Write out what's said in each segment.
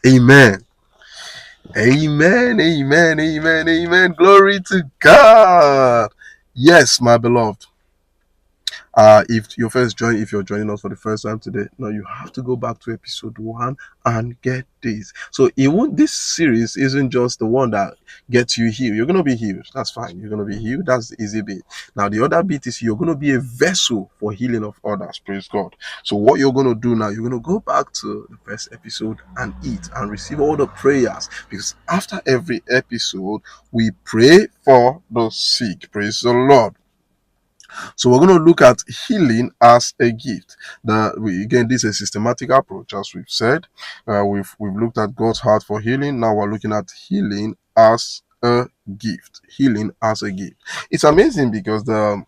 Amen. Amen. Amen. Amen. Amen. Glory to God. Yes, my beloved. If you're joining us for the first time today, now you have to go back to episode 1 and get this. So this series isn't just the one that gets you healed. You're gonna be healed. That's fine. You're gonna be healed. That's the easy bit. Now the other bit is you're gonna be a vessel for healing of others. Praise God. So what you're gonna do now, you're gonna go back to the first episode and eat and receive all the prayers, because after every episode we pray for the sick. Praise the Lord. So we're going to look at healing as a gift. Again, this is a systematic approach, as we've said. We've looked at God's heart for healing. Now we're looking at healing as a gift. Healing as a gift. It's amazing because the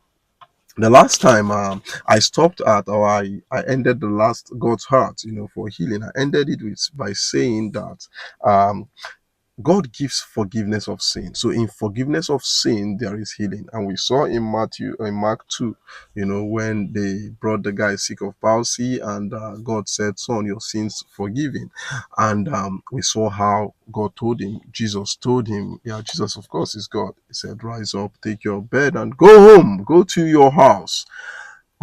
last time I stopped at, or I ended the last God's heart, for healing. I ended it by saying that God gives forgiveness of sin. So in forgiveness of sin, there is healing. And we saw in Mark 2, when they brought the guy sick of palsy, and God said, "Son, your sins forgiven." And we saw how Jesus told him, Jesus, of course, is God. He said, "Rise up, take your bed and go home, go to your house."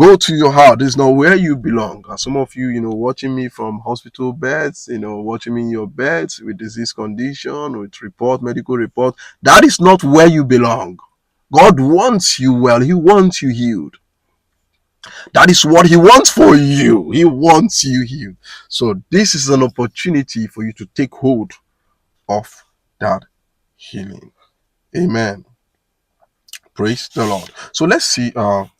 Go to your heart. This is not where you belong. And some of you, watching me from hospital beds, watching me in your beds with disease condition, with medical report, that is not where you belong. God wants you well. He wants you healed. That is what He wants for you. He wants you healed. So this is an opportunity for you to take hold of that healing. Amen. Praise the Lord. So let's see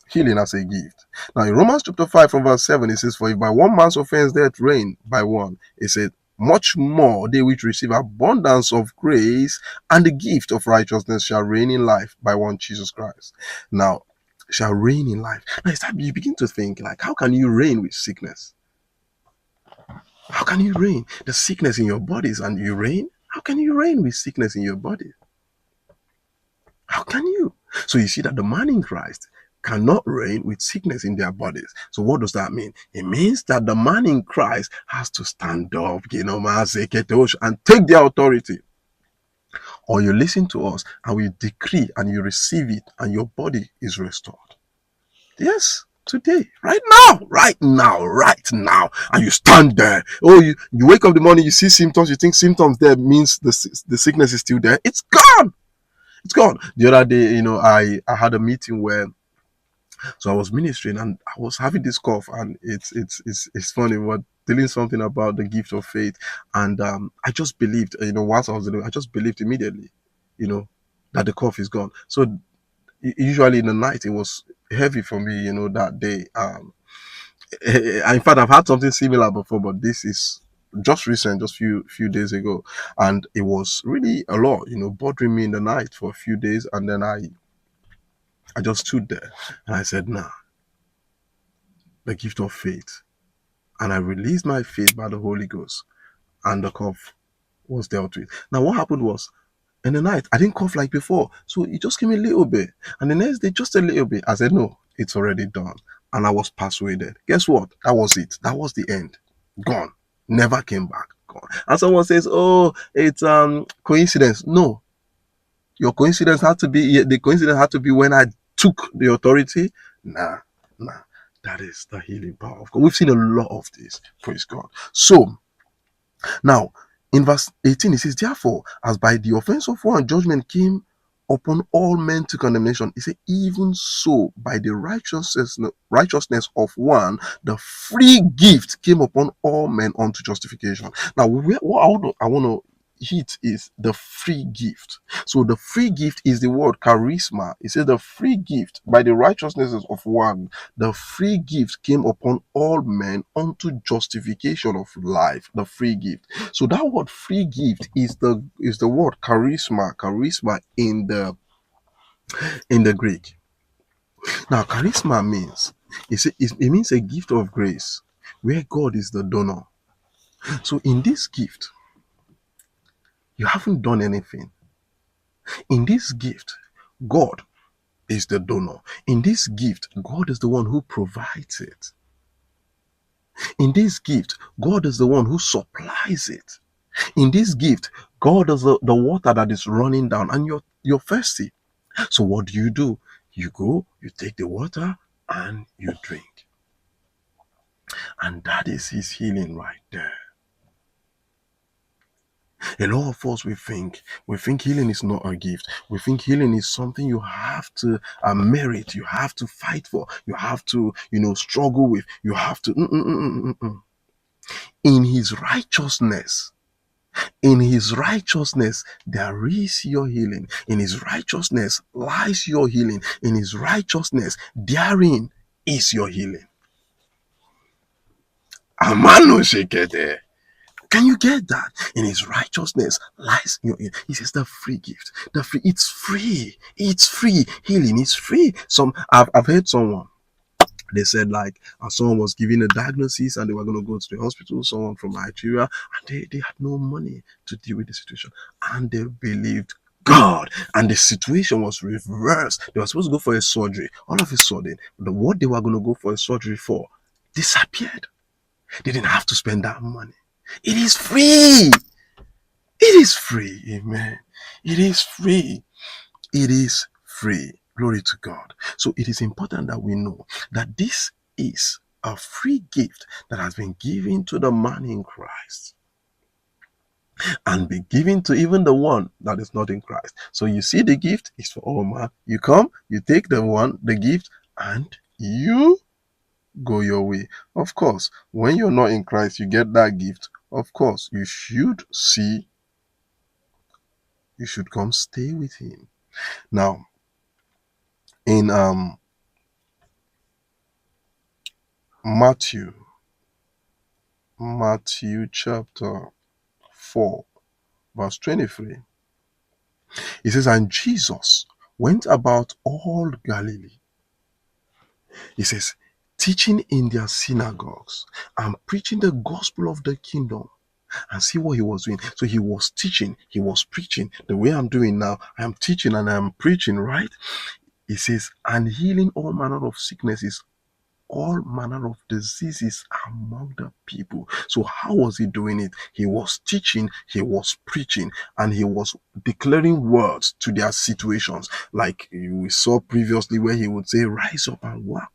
healing as a gift. Now in Romans chapter 5 from verse 7, it says, "For if by one man's offense death reigned by one," it said, "much more they which receive abundance of grace and the gift of righteousness shall reign in life by one Jesus Christ." Now, shall reign in life. Now you begin to think, like, how can you reign with sickness? How can you reign? The sickness in your bodies and you reign? How can you reign with sickness in your body? How can you? So you see that the man in Christ cannot reign with sickness in their bodies. So what does that mean? It means that the man in Christ has to stand up, and take the authority. Or you listen to us and we decree and you receive it and your body is restored. Yes. Today, right now, and you stand there. Oh, you wake up in the morning, you see symptoms, you think symptoms there means the sickness is still there. It's gone. It's gone. The other day, I had a meeting where, so I was ministering and I was having this cough, and it's funny. We're telling something about the gift of faith, and I just believed. Once I was doing, I just believed immediately, that the cough is gone. So usually in the night it was heavy for me, that day. In fact, I've had something similar before, but this is just recent, just few days ago, and it was really a lot, bothering me in the night for a few days, and then I just stood there and I said, "Nah, the gift of faith," and I released my faith by the Holy Ghost, and the cough was dealt with. Now, what happened was, in the night, I didn't cough like before, so it just came a little bit, and the next day, just a little bit. I said, "No, it's already done," and I was persuaded. Guess what? That was it. That was the end. Gone. Never came back. Gone. And someone says, "Oh, it's coincidence." No, your coincidence had to be the coincidence had to be when I took the authority. Nah. That is the healing power of God. We've seen a lot of this. Praise God. So now in verse 18 it says, "Therefore, as by the offense of one judgment came upon all men to condemnation, he said, even so by the righteousness of one the free gift came upon all men unto justification." Now what I want to hit is the free gift. So the free gift is the word charisma. It says the free gift by the righteousness of one, the free gift came upon all men unto justification of life. The free gift. So that word free gift is the word charisma in the Greek. Now charisma means it means a gift of grace where God is the donor. So in this gift, you haven't done anything. In this gift, God is the donor. In this gift, God is the one who provides it. In this gift, God is the one who supplies it. In this gift, God is the water that is running down, and you're thirsty. So what do? You go, you take the water, and you drink. And that is his healing right there. A lot of us, we think healing is not a gift. We think healing is something you have to merit, you have to fight for, you have to struggle with, you have to in his righteousness. In his righteousness, there is your healing. In his righteousness lies your healing. In his righteousness, therein is your healing. Amano shekete. Can you get that? In his righteousness lies your healing. He says the free gift. It's free. It's free. Healing is free. I've heard someone. They said like someone was given a diagnosis and they were going to go to the hospital, someone from Nigeria, and they had no money to deal with the situation. And they believed God. And the situation was reversed. They were supposed to go for a surgery. All of a sudden, what they were going to go for a surgery for disappeared. They didn't have to spend that money. It is free. It is free. Amen. It is free. It is free. Glory to God. So it is important that we know that this is a free gift that has been given to the man in Christ and be given to even the one that is not in Christ. So you see, the gift is for all man. You come, you take the gift, and you go your way. Of course, when you're not in Christ, you get that gift. Of course, you should come stay with him. Now, in Matthew chapter 4, verse 23, it says, and Jesus went about all Galilee. He says, teaching in their synagogues and preaching the gospel of the kingdom. And see what he was doing. So he was teaching, he was preaching. The way I'm doing now, I am teaching and I am preaching, right? He says, and healing all manner of sicknesses, all manner of diseases among the people. So how was he doing it? He was teaching, he was preaching, and he was declaring words to their situations. Like we saw previously where he would say, rise up and walk.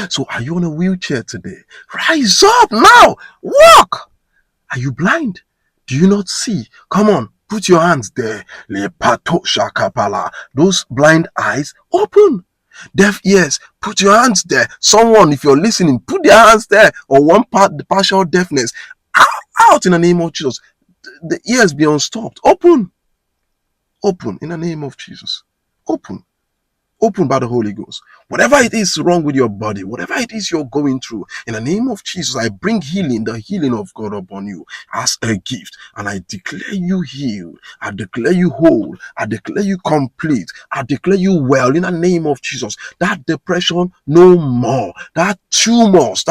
So are you on a wheelchair today? Rise up now, walk. Are you blind? Do you not see? Come on, put your hands there. Those blind eyes, open. Deaf ears, put your hands there. Someone, if you're listening, put their hands there. Or one part, the partial deafness. Out in the name of Jesus. The ears be unstopped. Open. Open in the name of Jesus. Open. Open by the Holy Ghost. Whatever it is wrong with your body, whatever it is you're going through, in the name of Jesus, I bring healing, the healing of God upon you as a gift. And I declare you healed. I declare you whole. I declare you complete. I declare you well in the name of Jesus. That depression, no more. That tumors,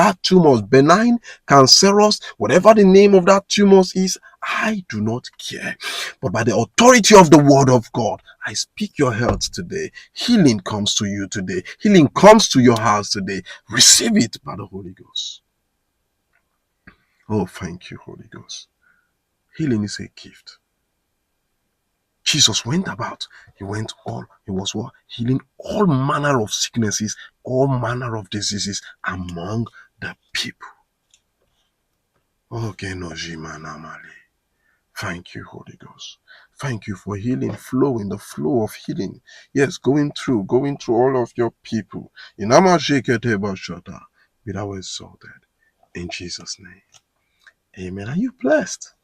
benign, cancerous, whatever the name of that tumors is, I do not care. But by the authority of the word of God, I speak your health today. Healing comes to you today. Healing comes to your house today. Receive it by the Holy Ghost. Oh, thank you, Holy Ghost. Healing is a gift. Jesus went about. He was what? Healing all manner of sicknesses, all manner of diseases among the people. Okay, Nojima Namale. Thank you, Holy Ghost. Thank you for healing, the flow of healing. Yes, going through all of your people. In Amasheketebashata, be thou exalted. In Jesus' name. Amen. Are you blessed?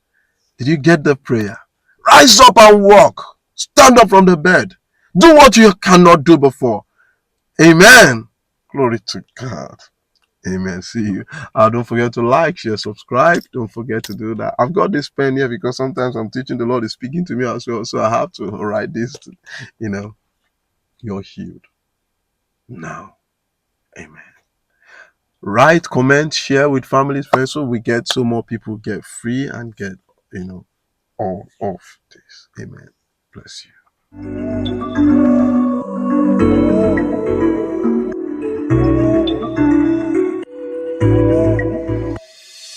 Did you get the prayer? Rise up and walk. Stand up from the bed. Do what you cannot do before. Amen. Glory to God. Amen. See you. Don't forget to like, share, subscribe. Don't forget to do that. I've got this pen here because sometimes I'm teaching, the Lord is speaking to me as well. So I have to write this. You're healed now. Amen. Write, comment, share with families, friends, so we get so more people get free and get all of this. Amen. Bless you.